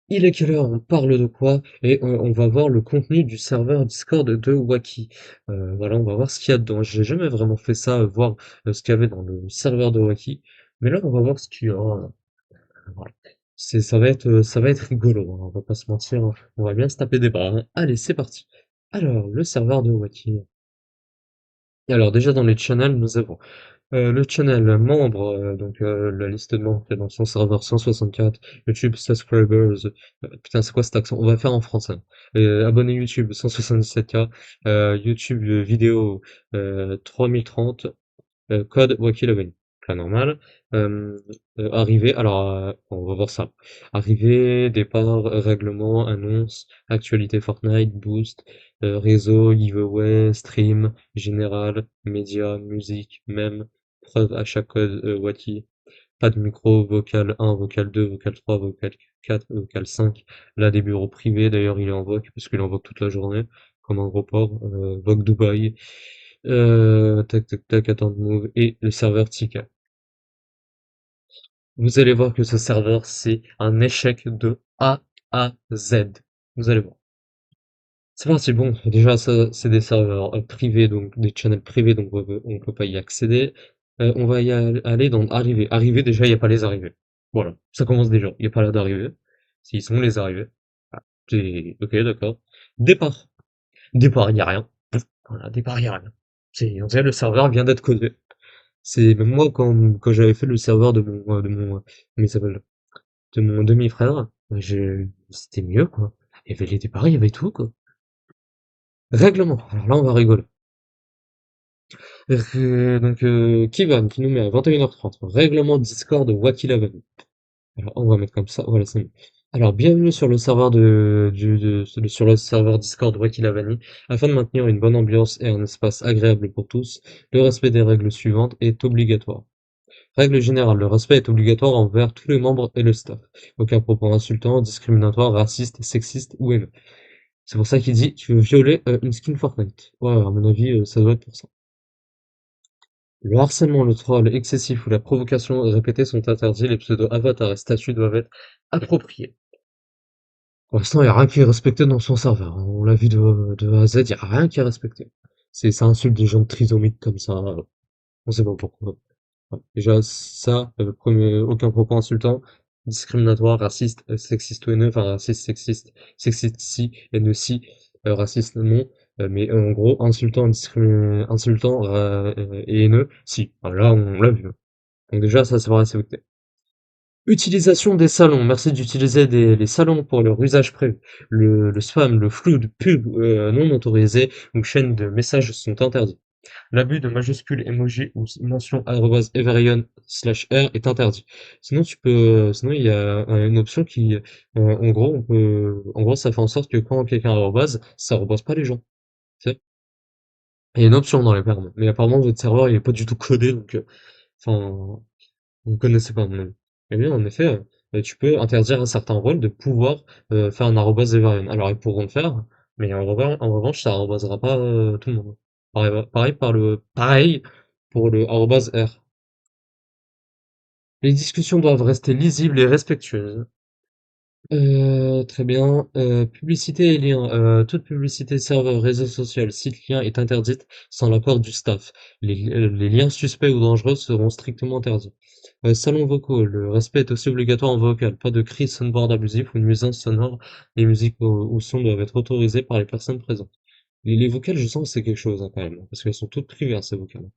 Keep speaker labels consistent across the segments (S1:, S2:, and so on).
S1: Il est quelle heure? On parle de quoi? Et on va voir le contenu du serveur Discord de Wacky. Voilà, on va voir ce qu'il y a dedans. J'ai jamais vraiment fait ça, voir ce qu'il y avait dans le serveur de Wacky. Mais là, on va voir ce qu'il y a. Voilà. Ça va être rigolo, hein, on va pas se mentir, hein. On va bien se taper des barres, hein. Allez, c'est parti. Alors, le serveur de Wacky. Alors, déjà dans les channels, nous avons le channel membre, donc la liste de membres qui est dans son serveur 164, YouTube subscribers, putain c'est quoi cet accent? On va faire en français. Abonnés YouTube 177K, YouTube vidéo 3030, code Wakilovani. Là normal. Euh, Arrivée, alors on va voir ça. Arrivée, départ, règlement, annonce, actualité Fortnite, boost, réseau, giveaway, stream, général, média, musique, même, preuve à chaque code Waki, pas de micro, vocal 1, vocal 2, vocal 3, vocal 4, vocal 5. Là des bureaux privés, d'ailleurs il est en vogue, parce qu'il est en vogue toute la journée, comme un gros porc, vogue Dubaï. Tac tac tac, attendre move et le serveur Tika. Vous allez voir que ce serveur, c'est un échec de A à Z. Vous allez voir. C'est parti, bon, déjà, ça, c'est des serveurs privés, donc des channels privés, donc on peut pas y accéder. On va aller dans arrivée. Arrivée, déjà, il n'y a pas les arrivées. Voilà, ça commence déjà. Il n'y a pas là d'arrivée. S'ils sont les arrivées. Ah, ok, d'accord. Départ. Départ, il n'y a rien. Voilà, départ, il n'y a rien. On dirait le serveur vient d'être codé. C'est même moi quand j'avais fait le serveur comment il s'appelle? De mon demi-frère, c'était mieux quoi. Il y avait les départs, il y avait tout quoi. Règlement. Alors là on va rigoler. Kivan qui nous met à 21h30. Règlement Discord Wacky Laven. Alors on va mettre comme ça. Voilà, c'est mieux. Alors bienvenue sur le serveur sur le serveur Discord Wacky Lavani. Afin de maintenir une bonne ambiance et un espace agréable pour tous, le respect des règles suivantes est obligatoire. Règle générale, le respect est obligatoire envers tous les membres et le staff. Aucun propos insultant, discriminatoire, raciste, sexiste ou haineux. C'est pour ça qu'il dit tu veux violer une skin Fortnite. Ouais, à mon avis, ça doit être pour ça. Le harcèlement, le troll excessif ou la provocation répétée sont interdits. Les pseudo-avatars et statuts doivent être appropriés. Pour l'instant, il n'y a rien qui est respecté dans son serveur, hein. On l'a vu de A à Z, il n'y a rien qui est respecté. Ça insulte des gens trisomiques comme ça. On sait pas pourquoi. Ouais. Déjà, ça, aucun propos insultant, discriminatoire, raciste, sexiste ou haineux, enfin raciste, sexiste si, haineux si, raciste non, mais en gros, insultant et haineux si. Enfin, là, on l'a vu, hein. Donc déjà, ça, c'est vrai, c'est ok. Utilisation des salons. Merci d'utiliser les salons pour leur usage prévu. Le spam, le flou de pub non autorisé ou chaînes de messages sont interdits. L'abus de majuscules, emoji ou mention @everion/r est interdit. Sinon il y a une option qui, en gros, en gros, ça fait en sorte que quand quelqu'un arrobase, ça arrobase pas les gens. Tu sais? Il y a une option dans les permis, mais apparemment votre serveur il est pas du tout codé, donc, enfin, vous connaissez pas. Mais bien, en effet, tu peux interdire à certains rôles de pouvoir faire un arrobase Everion. Alors ils pourront le faire, mais en revanche, ça arrobasera pas tout le monde. Pareil pour le arrobase R. Les discussions doivent rester lisibles et respectueuses. Très bien. Publicité et liens. Toute publicité, serveur, réseau social, site, lien est interdite sans l'accord du staff. Les liens suspects ou dangereux seront strictement interdits. Salon vocaux. Le respect est aussi obligatoire en vocal. Pas de cris, soundboard abusifs ou nuisances sonores. Les musiques ou sons doivent être autorisées par les personnes présentes. Les vocales, je sens que c'est quelque chose hein, quand même, parce qu'elles sont toutes privées, hein, ces vocales.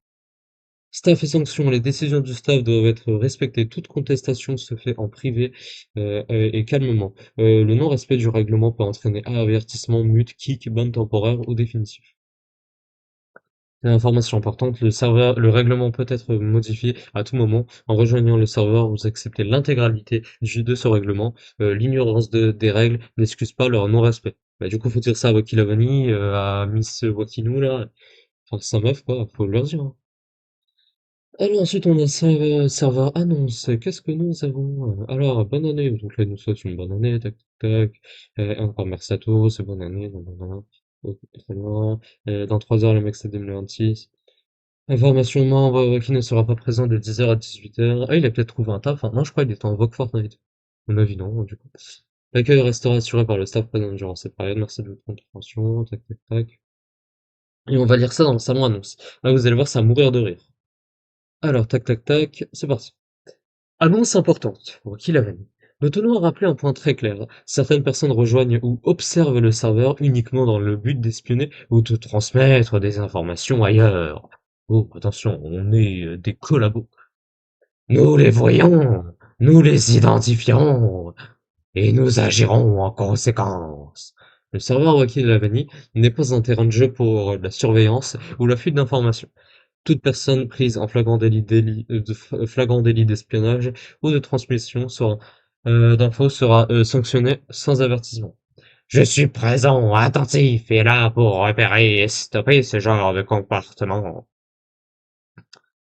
S1: Staff et sanctions. Les décisions du staff doivent être respectées. Toute contestation se fait en privé et calmement. Le non-respect du règlement peut entraîner avertissement, mute, kick, ban temporaire ou définitif. Information importante, le règlement peut être modifié à tout moment. En rejoignant le serveur, vous acceptez l'intégralité de ce règlement. L'ignorance des règles n'excuse pas leur non-respect. Bah, du coup, faut dire ça à Wakilavani, à Miss Wakinou, là. Enfin, sa meuf, quoi, faut leur dire, hein. Alors ensuite on a serveur annonce. Qu'est-ce que nous avons? Alors, bonne année. Donc là, il nous souhaite une bonne année. Tac, tac, tac. Encore merci à tous. Bonne année. Nanana. Ok, très bien. Dans 3 heures, le mec c'est 2026. Information membre qui ne sera pas présent de 10h à 18h. Ah, il a peut-être trouvé un taf, hein. Non, je crois qu'il était en Vogue Fortnite. À mon avis, non, du coup. L'accueil restera assuré par le staff présent durant cette période. Merci de votre compréhension. Tac, tac, tac. Et on va lire ça dans le salon annonce. Là, vous allez voir, ça va mourir de rire. Alors, tac, tac, tac, c'est parti. Annonce importante. Pour qui l'avait mis? Nous tenons à rappeler un point très clair. Certaines personnes rejoignent ou observent le serveur uniquement dans le but d'espionner ou de transmettre des informations ailleurs. Oh, attention, on est des collabos. Nous les voyons, nous les identifions, et nous agirons en conséquence. Le serveur Wakil Lavani n'est pas un terrain de jeu pour la surveillance ou la fuite d'informations. Toute personne prise en flagrant délit d'espionnage ou de transmission d'infos sera sanctionnée sans avertissement. Je suis présent, attentif et là pour repérer et stopper ce genre de comportement.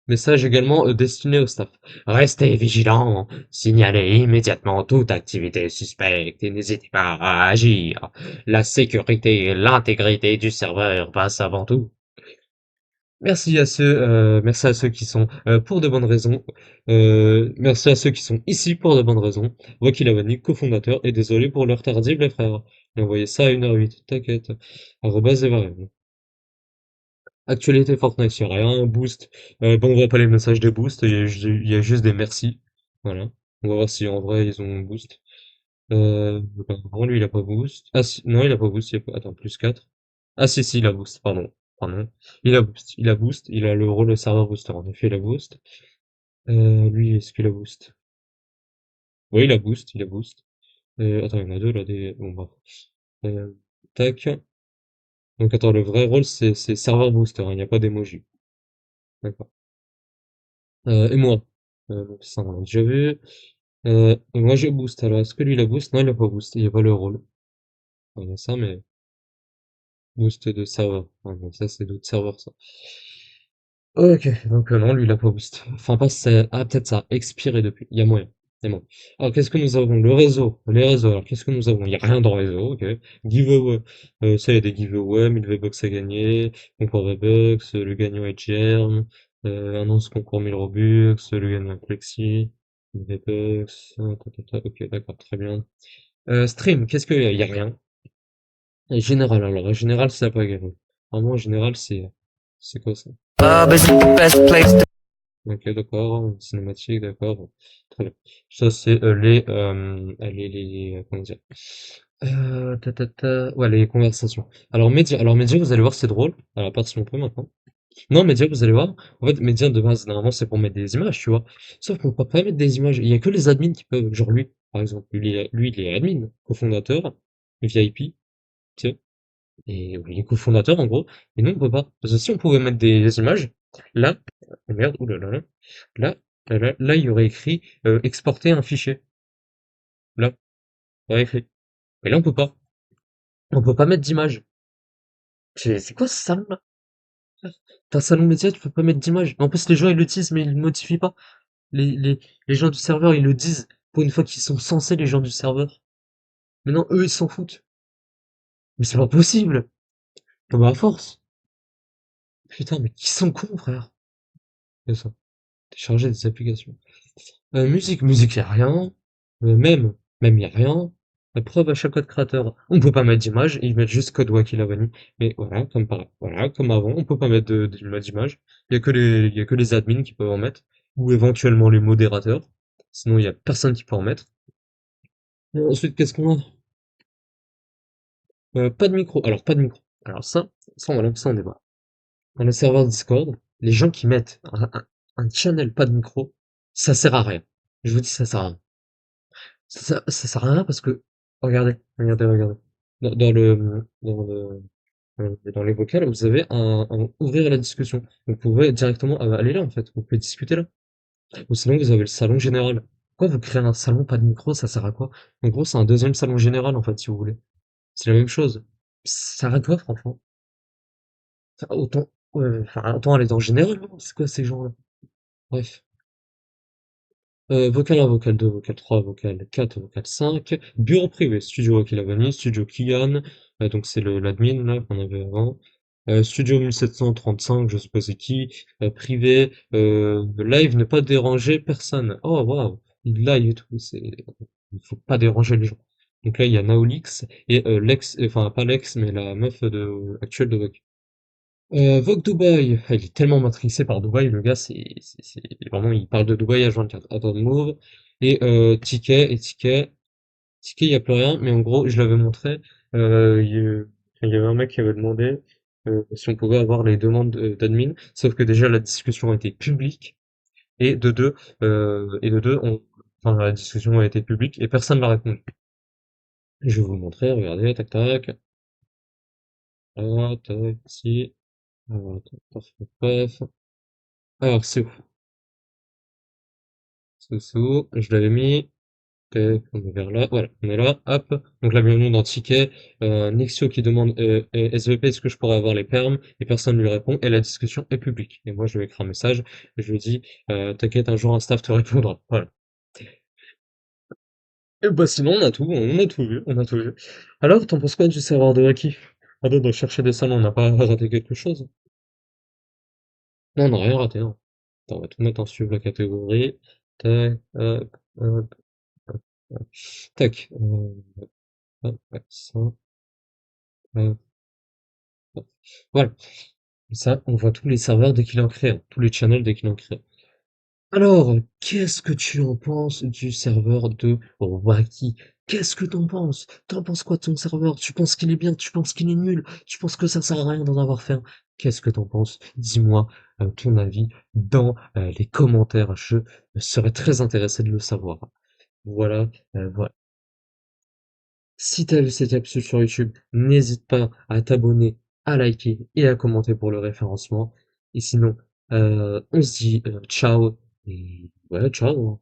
S1: Message également destiné au staff. Restez vigilants, signalez immédiatement toute activité suspecte et n'hésitez pas à agir. La sécurité et l'intégrité du serveur passent avant tout. Merci à ceux qui sont pour de bonnes raisons. Merci à ceux qui sont ici pour de bonnes raisons. Rocky Lavani, cofondateur, et désolé pour l'heure tardive, les frères. J'ai envoyé ça à 1h08, t'inquiète. Arrobas Evaren. Actualité Fortnite, il y a rien. Boost. Bon, on voit pas les messages de boost, il y a juste des merci. Voilà. On va voir si en vrai ils ont boost. Non, lui il a pas boost. Ah si, non, il a pas boost, attends, plus 4. Ah si, il a boost, pardon. Pardon. Il a le rôle de serveur booster, en effet, il a boost. Lui, est-ce qu'il a boost? Oui, il a boost. Attends, il y en a deux là, bon, bref. Euh, tac. Donc attends, le vrai rôle c'est serveur booster, hein, il n'y a pas d'emoji. D'accord. Et moi. Donc ça, on l'a déjà vu. Moi, je boost. Alors, est-ce que lui, il a boost? Non, il a pas boost. Il n'y a pas le rôle. Enfin, il y a ça, mais boost de serveur. Ah, donc ça, c'est d'autres serveurs, ça. Ok, donc non, lui, il a pas boost. Enfin, pas ça. Ah, peut-être ça a expiré depuis. Il y a moyen. Il y a moyen. Alors, qu'est-ce que nous avons? Le réseau. Les réseaux. Alors, qu'est-ce que nous avons? Il n'y a rien dans le réseau, ok. Giveaway. Ça, il y a des giveaways, 1000 V-Bucks à gagner. Concours V-Bucks, le gagnant est Germ. Annonce concours 1000 Robux, le gagnant est Plexi. V-Bucks, ok, d'accord, très bien. Stream, qu'est-ce qu'il y a? Il y a rien. Et général, alors, général, c'est pas gagné. Vraiment, général, c'est quoi ça? Ok, d'accord, cinématique, d'accord, bon, très bien. Ça, c'est comment dire? Ouais, les conversations. Alors média, vous allez voir, c'est drôle. Alors, à partir de mon point maintenant. Non, média, vous allez voir. En fait, média, de base, normalement, c'est pour mettre des images, tu vois. Sauf qu'on peut pas mettre des images. Il y a que les admins qui peuvent, genre lui, par exemple. Lui, il est admin, cofondateur, VIP, tu sais. Et oui, il est cofondateur, en gros. Et nous, on peut pas. Parce que si on pouvait mettre des images, là, merde, oulala, là, là, il y aurait écrit exporter un fichier. Là, il y aurait écrit. Mais là, on peut pas. On peut pas mettre d'image. C'est quoi ce salon là? T'as un salon média, tu peux pas mettre d'image. En plus, les gens ils le disent, mais ils le modifient pas. Les gens du serveur ils le disent. Pour une fois qu'ils sont censés, les gens du serveur. Mais non, eux ils s'en foutent. Mais c'est pas possible. Non, mais à force. Putain, mais qui sont cons, frère. C'est ça. Télécharger des applications. Musique, y a rien. Même, y a rien. Preuve à chaque code créateur. On peut pas mettre d'image, ils mettent juste code Wakilavani. Mais voilà, voilà, comme avant, on peut pas mettre d'image. Il y a que les admins qui peuvent en mettre. Ou éventuellement les modérateurs. Sinon, il y a personne qui peut en mettre. Et ensuite, qu'est-ce qu'on a? Pas de micro. Alors, pas de micro. Alors voilà, ça on débat. Dans le serveur Discord, les gens qui mettent un channel pas de micro, ça sert à rien. Je vous dis, ça sert à rien. Ça sert à rien parce que, regardez. Dans les vocales, vous avez ouvrir la discussion. Vous pouvez directement aller là, en fait. Vous pouvez discuter là. Ou sinon, vous avez le salon général. Pourquoi vous créez un salon, pas de micro, ça sert à quoi? En gros, c'est un deuxième salon général, en fait, si vous voulez. C'est la même chose. Ça sert à quoi, franchement? Enfin, autant aller dans le général, non? C'est quoi ces gens-là? Bref. Vocal 1, vocal 2, vocal 3, vocal 4, vocal 5. Bureau privé, studio Wakilavani, studio Kian, donc c'est l'admin là qu'on avait avant. Studio 1735, je sais pas c'est qui. Privé, live, ne pas déranger personne. Oh waouh, il live et tout, il faut pas déranger les gens. Donc là, il y a Naolix et l'ex, enfin pas l'ex, mais la meuf actuelle de Vogue. Vogue Dubaï, il est tellement matrixé par Dubaï, le gars, vraiment, il parle de Dubaï H24. Attends, Move, et Ticket, il y a plus rien, mais en gros, je l'avais montré, il y avait un mec qui avait demandé si on pouvait avoir les demandes d'admin, sauf que déjà la discussion était publique, et de deux, enfin, la discussion a été publique, et personne n'a répondu. Je vais vous montrer, regardez, tac tac, tac, si, tac, paf, paf, paf. Alors, c'est où? Je l'avais mis. On est vers là. Voilà, on est là. Hop. Donc là, bienvenue dans Ticket. Nexio qui demande SVP, est-ce que je pourrais avoir les perms? Et personne ne lui répond. Et la discussion est publique. Et moi, je lui écris un message. Et je lui dis, t'inquiète, un jour un staff te répondra. Voilà. Et bah sinon, on a tout vu, on a tout vu. Alors, t'en penses quoi du serveur de Waki? Attends, de chercher des salons, on n'a pas raté quelque chose? Non, on n'a rien raté, hein. Attends, on va tout mettre en suivre la catégorie. Tac, hop, hop, hop, hop. Tac. Hop, ouais, ça, hop, hop. Voilà. Ça, on voit tous les serveurs dès qu'il en crée, hein, tous les channels dès qu'il en crée. Alors, qu'est-ce que tu en penses du serveur de Wacky? Qu'est-ce que t'en penses? T'en penses quoi de ton serveur? Tu penses qu'il est bien? Tu penses qu'il est nul? Tu penses que ça sert à rien d'en avoir fait un? Qu'est-ce que t'en penses? Dis-moi ton avis dans les commentaires. Je serais très intéressé de le savoir. Voilà, voilà. Si t'as vu cette capsule sur YouTube, n'hésite pas à t'abonner, à liker et à commenter pour le référencement. Et sinon, on se dit ciao et ouais, ciao, hein.